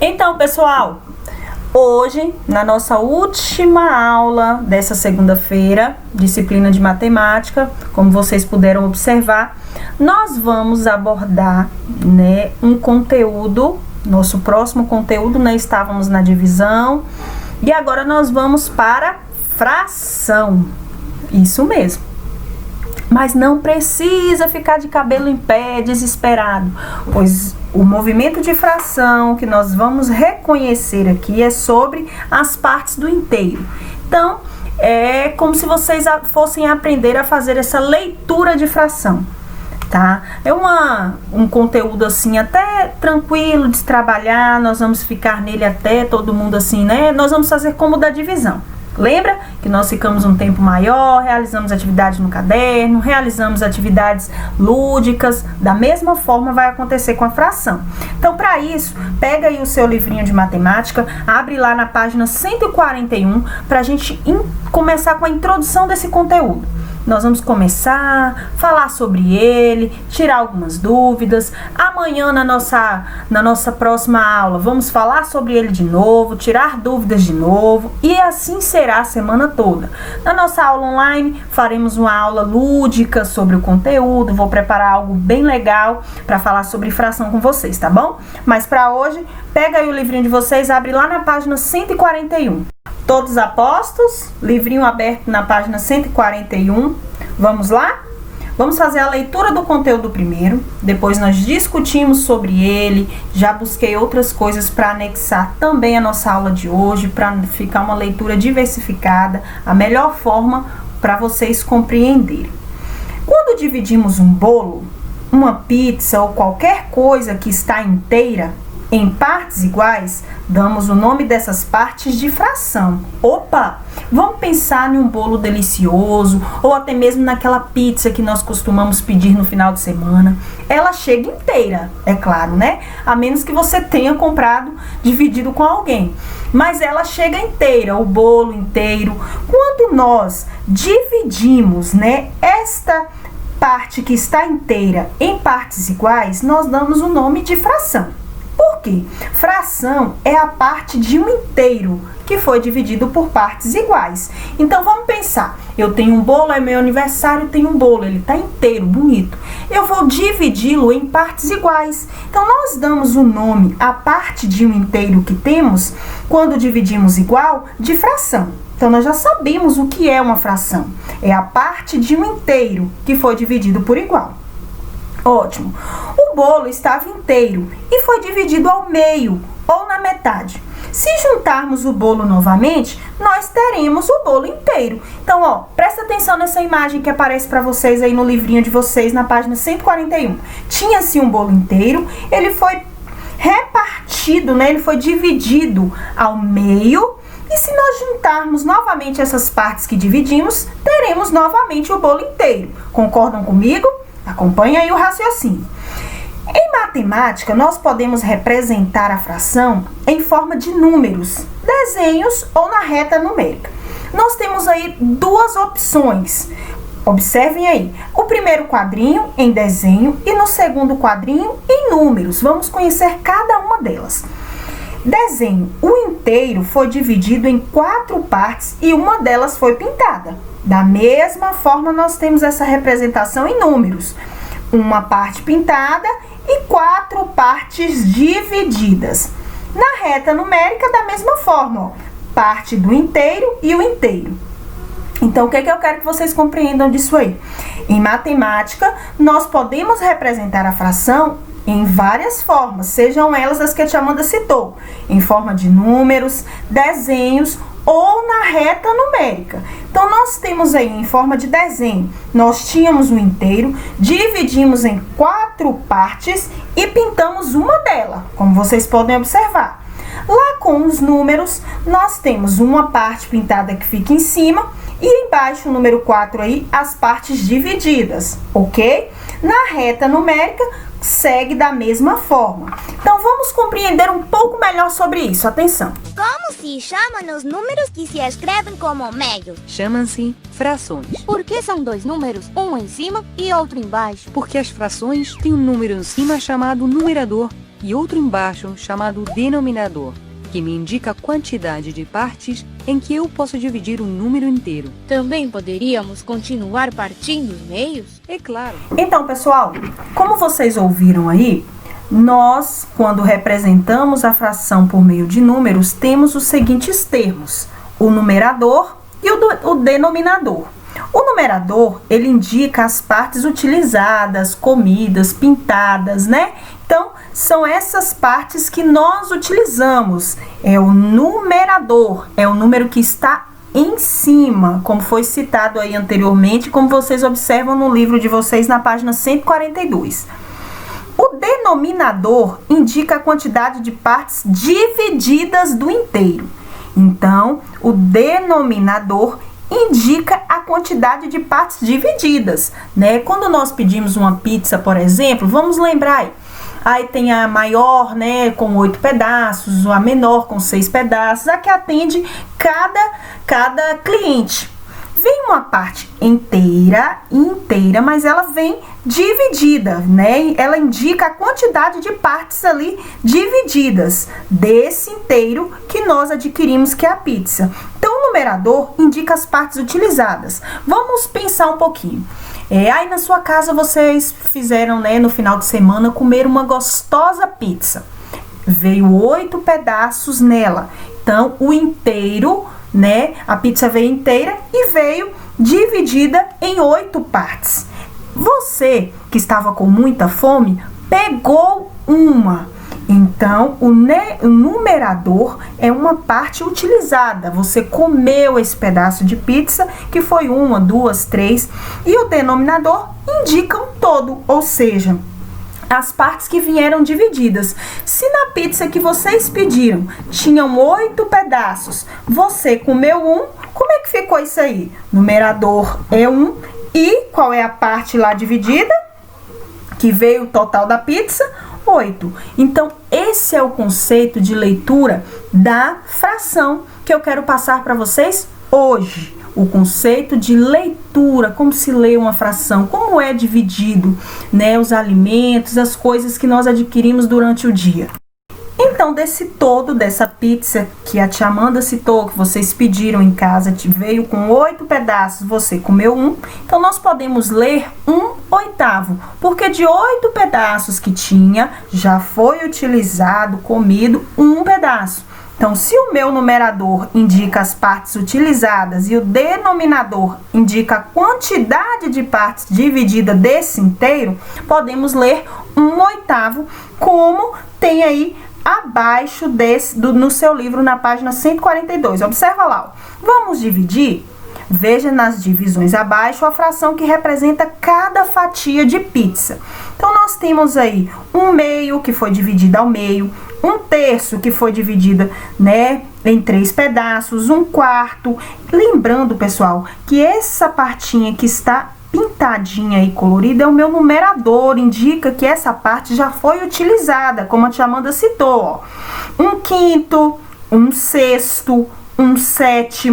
Então, pessoal, hoje, na nossa última aula dessa segunda-feira, disciplina de matemática, como vocês puderam observar, nós vamos abordar, um conteúdo, nosso próximo conteúdo, estávamos na divisão, e agora nós vamos para fração. Isso mesmo. Mas não precisa ficar de cabelo em pé, desesperado, pois o movimento de fração que nós vamos reconhecer aqui é sobre as partes do inteiro. Então, é como se vocês fossem aprender a fazer essa leitura de fração, tá? É um conteúdo assim até tranquilo de trabalhar, nós vamos ficar nele até todo mundo assim, Nós vamos fazer como da divisão. Lembra que nós ficamos um tempo maior, realizamos atividades no caderno, realizamos atividades lúdicas, da mesma forma vai acontecer com a fração. Então, para isso, pega aí o seu livrinho de matemática, abre lá na página 141 para a gente começar com a introdução desse conteúdo. Nós vamos começar a falar sobre ele, tirar algumas dúvidas. Amanhã, na nossa próxima aula, vamos falar sobre ele de novo, tirar dúvidas de novo, e assim será a semana toda. Na nossa aula online, faremos uma aula lúdica sobre o conteúdo. Vou preparar algo bem legal para falar sobre fração com vocês, tá bom? Mas para hoje, pega aí o livrinho de vocês, abre lá na página 141. Todos apostos, livrinho aberto na página 141. Vamos lá? Vamos fazer a leitura do conteúdo primeiro, depois nós discutimos sobre ele, já busquei outras coisas para anexar também a nossa aula de hoje, para ficar uma leitura diversificada, a melhor forma para vocês compreenderem. Quando dividimos um bolo, uma pizza ou qualquer coisa que está inteira, em partes iguais, damos o nome dessas partes de fração. Opa! Vamos pensar em um bolo delicioso, ou até mesmo naquela pizza que nós costumamos pedir no final de semana. Ela chega inteira, é claro, A menos que você tenha comprado dividido com alguém. Mas ela chega inteira, o bolo inteiro. Quando nós dividimos, esta parte que está inteira em partes iguais, nós damos o nome de fração. Por quê? Fração é a parte de um inteiro que foi dividido por partes iguais. Então, vamos pensar. Eu tenho um bolo, é meu aniversário, tenho um bolo, ele está inteiro, bonito. Eu vou dividi-lo em partes iguais. Então, nós damos o nome à parte de um inteiro que temos, quando dividimos igual, de fração. Então, nós já sabemos o que é uma fração. É a parte de um inteiro que foi dividido por igual. Ótimo. O bolo estava inteiro e foi dividido ao meio ou na metade. Se juntarmos o bolo novamente, nós teremos o bolo inteiro. Então, presta atenção nessa imagem que aparece para vocês aí no livrinho de vocês, na página 141. Tinha-se um bolo inteiro, ele foi repartido, Ele foi dividido ao meio. E se nós juntarmos novamente essas partes que dividimos, teremos novamente o bolo inteiro. Concordam comigo? Acompanha aí o raciocínio. Em matemática, nós podemos representar a fração em forma de números, desenhos ou na reta numérica. Nós temos aí duas opções. Observem aí, o primeiro quadrinho em desenho e no segundo quadrinho em números. Vamos conhecer cada uma delas. Desenho, o inteiro foi dividido em 4 partes e uma delas foi pintada. Da mesma forma, nós temos essa representação em números. Uma parte pintada e 4 partes divididas. Na reta numérica, da mesma forma, parte do inteiro e o inteiro. Então, o que eu quero que vocês compreendam disso aí? Em matemática, nós podemos representar a fração em várias formas, sejam elas as que a tia Amanda citou, em forma de números, desenhos ou na reta numérica. Então, nós temos aí em forma de desenho, nós tínhamos um inteiro, dividimos em 4 partes e pintamos uma delas, como vocês podem observar. Lá com os números, nós temos uma parte pintada que fica em cima e embaixo, o número 4 aí, as partes divididas, ok? Na reta numérica, segue da mesma forma. Então, vamos compreender um pouco melhor sobre isso. Atenção! Como se chamam os números que se escrevem como meio? Chamam-se frações. Por que são 2 números, um em cima e outro embaixo? Porque as frações têm um número em cima chamado numerador e outro embaixo chamado denominador, que me indica a quantidade de partes em que eu posso dividir um número inteiro. Também poderíamos continuar partindo os meios? É claro. Então, pessoal, como vocês ouviram aí, nós, quando representamos a fração por meio de números, temos os seguintes termos: o numerador e o denominador. O numerador, ele indica as partes utilizadas, comidas, pintadas, né? Então, são essas partes que nós utilizamos. É o numerador, é o número que está em cima, como foi citado aí anteriormente, como vocês observam no livro de vocês na página 142. O denominador indica a quantidade de partes divididas do inteiro. Então, o denominador indica a quantidade de partes divididas, né? Quando nós pedimos uma pizza, por exemplo, vamos lembrar aí tem a maior, né, com 8 pedaços, a menor com 6 pedaços, a que atende cada cliente. Vem uma parte inteira, mas ela vem dividida, né? Ela indica a quantidade de partes ali divididas desse inteiro que nós adquirimos, que é a pizza. Então, o numerador indica as partes utilizadas. Vamos pensar um pouquinho. Aí na sua casa vocês fizeram, né, no final de semana, comer uma gostosa pizza. Veio 8 pedaços nela. Então, o inteiro, né, a pizza veio inteira e veio dividida em 8 partes. Você, que estava com muita fome, pegou uma. Então, o numerador é uma parte utilizada. Você comeu esse pedaço de pizza, que foi 1, 2, 3. E o denominador indica um todo, ou seja, as partes que vieram divididas. Se na pizza que vocês pediram tinham 8 pedaços, você comeu 1, como é que ficou isso aí? Numerador é 1 e qual é a parte lá dividida? Que veio o total da pizza? 8. Então, esse é o conceito de leitura da fração que eu quero passar para vocês hoje. O conceito de leitura, como se lê uma fração, como é dividido, né, os alimentos, as coisas que nós adquirimos durante o dia. Então, desse todo, dessa pizza que a tia Amanda citou, que vocês pediram em casa, veio com 8 pedaços, você comeu 1. Então, nós podemos ler 1/8, porque de 8 pedaços que tinha, já foi utilizado, comido 1 pedaço. Então, se o meu numerador indica as partes utilizadas e o denominador indica a quantidade de partes dividida desse inteiro, podemos ler 1/8, como tem aí abaixo no seu livro, na página 142. Observa lá, ó. Vamos dividir? Veja nas divisões abaixo a fração que representa cada fatia de pizza. Então, nós temos aí 1/2, que foi dividida ao meio, 1/3, que foi dividida, né, em 3 pedaços, 1/4. Lembrando, pessoal, que essa partinha que está pintadinha e colorida é o meu numerador, indica que essa parte já foi utilizada, como a tia Amanda citou, ó. 1/5, 1/6, 1/7,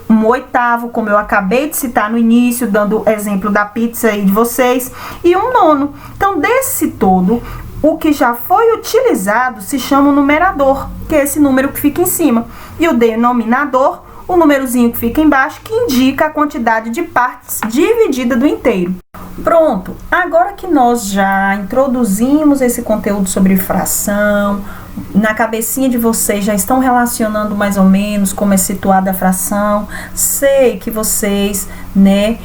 1/8, como eu acabei de citar no início, dando exemplo da pizza aí de vocês, e 1/9. Então, desse todo, o que já foi utilizado se chama o numerador, que é esse número que fica em cima, e o denominador, o númerozinho que fica embaixo, que indica a quantidade de partes dividida do inteiro. Pronto, agora que nós já introduzimos esse conteúdo sobre fração, na cabecinha de vocês já estão relacionando mais ou menos como é situada a fração. Sei que vocês, né,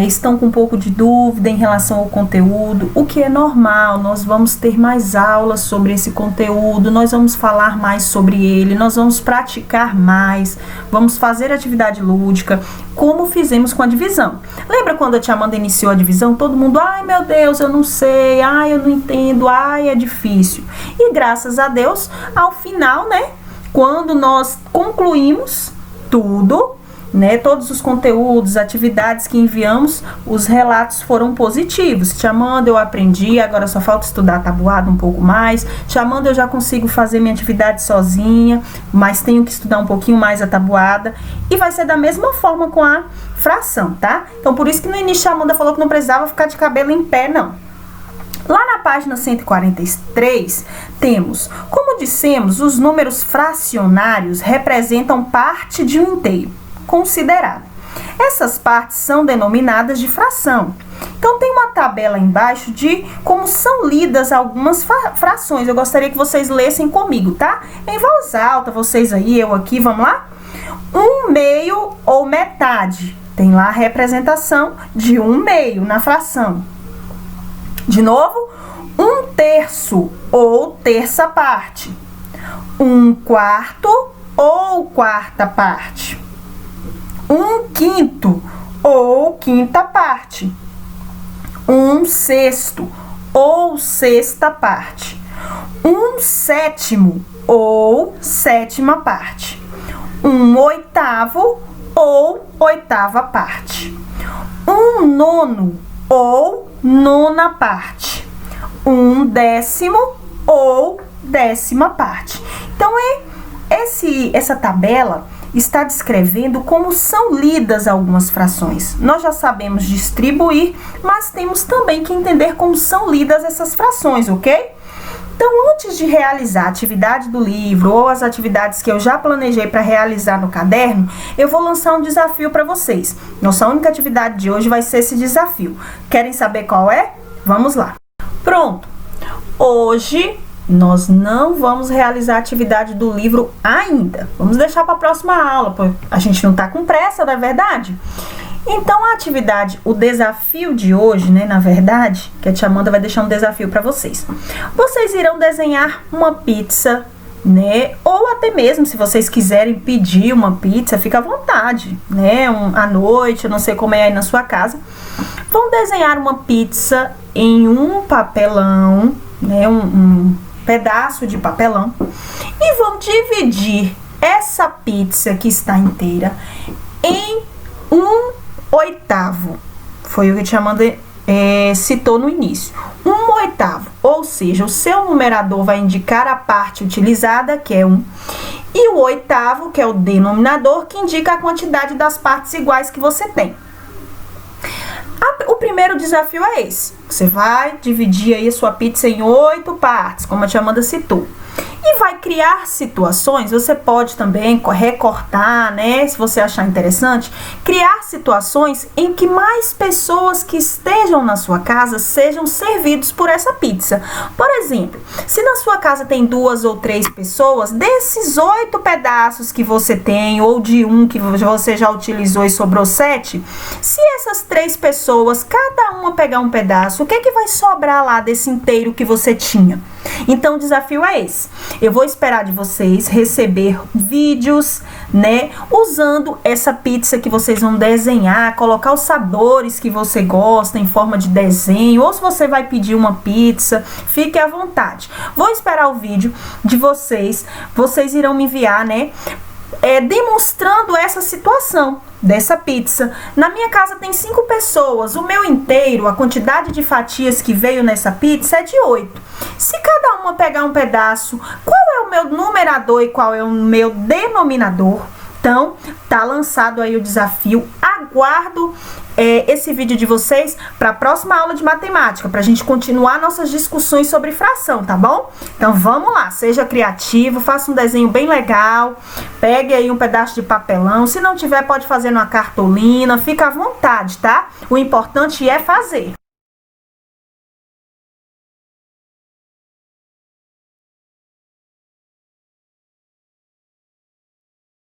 estão com um pouco de dúvida em relação ao conteúdo, o que é normal. Nós vamos ter mais aulas sobre esse conteúdo, nós vamos falar mais sobre ele, nós vamos praticar mais, vamos fazer atividade lúdica, como fizemos com a divisão. Lembra quando a tia Amanda iniciou a divisão? Todo mundo, ai meu Deus, eu não sei, ai eu não entendo, ai é difícil. E graças a Deus, ao final, né, quando nós concluímos tudo, né, todos os conteúdos, atividades que enviamos, os relatos foram positivos. Tia Amanda, eu aprendi, agora só falta estudar tabuada um pouco mais. Tia Amanda, eu já consigo fazer minha atividade sozinha, mas tenho que estudar um pouquinho mais a tabuada. E vai ser da mesma forma com a fração, tá? Então, por isso que no início a Amanda falou que não precisava ficar de cabelo em pé, não. Lá na página 143, temos, como dissemos, os números fracionários representam parte de um inteiro considerado. Essas partes são denominadas de fração. Então, tem uma tabela embaixo de como são lidas algumas frações. Eu gostaria que vocês lessem comigo, tá? Em voz alta, vocês aí, eu aqui, vamos lá? 1/2 ou metade. Tem lá a representação de 1/2 na fração. De novo, 1/3 ou terça parte. 1/4 ou quarta parte. 1/5 ou quinta parte. 1/6 ou sexta parte. 1/7 ou sétima parte. 1/8 ou oitava parte. 1/9 ou nona parte. 1/10 ou décima parte. Então, essa tabela está descrevendo como são lidas algumas frações. Nós já sabemos distribuir, mas temos também que entender como são lidas essas frações, ok? Então, antes de realizar a atividade do livro ou as atividades que eu já planejei para realizar no caderno, eu vou lançar um desafio para vocês. Nossa única atividade de hoje vai ser esse desafio. Querem saber qual é? Vamos lá. Pronto. Hoje nós não vamos realizar a atividade do livro ainda. Vamos deixar para a próxima aula, porque a gente não está com pressa, não é verdade? Então, a atividade, o desafio de hoje, né, na verdade, que a tia Amanda vai deixar um desafio para vocês. Vocês irão desenhar uma pizza, né, ou até mesmo, se vocês quiserem pedir uma pizza, fica à vontade, né, à noite, eu não sei como é aí na sua casa. Vão desenhar uma pizza em um papelão, né, um pedaço de papelão, e vão dividir essa pizza que está inteira em 1/8. Foi o que a tia Amanda citou no início. 1/8, ou seja, o seu numerador vai indicar a parte utilizada, que é 1, e o oitavo, que é o denominador, que indica a quantidade das partes iguais que você tem. O primeiro desafio é esse. Você vai dividir aí a sua pizza em 8 partes, como a tia Amanda citou. E vai criar situações, você pode também recortar, né, se você achar interessante, criar situações em que mais pessoas que estejam na sua casa sejam servidos por essa pizza. Por exemplo, se na sua casa tem 2 ou 3 pessoas, desses 8 pedaços que você tem, ou de um que você já utilizou e sobrou 7, se essas 3 pessoas, cada uma pegar um pedaço, o que vai sobrar lá desse inteiro que você tinha? Então, o desafio é esse. Eu vou esperar de vocês receber vídeos, né, usando essa pizza que vocês vão desenhar, colocar os sabores que você gosta em forma de desenho, ou se você vai pedir uma pizza, fique à vontade. Vou esperar o vídeo de vocês irão me enviar, né, demonstrando essa situação dessa pizza. Na minha casa tem 5 pessoas, o meu inteiro, a quantidade de fatias que veio nessa pizza é de 8. Se cada uma pegar um pedaço, qual é o meu numerador e qual é o meu denominador? Então, tá lançado aí o desafio. Aguardo esse vídeo de vocês para a próxima aula de matemática, para a gente continuar nossas discussões sobre fração, tá bom? Então, vamos lá, seja criativo, faça um desenho bem legal, pegue aí um pedaço de papelão, se não tiver, pode fazer numa cartolina, fica à vontade, tá? O importante é fazer.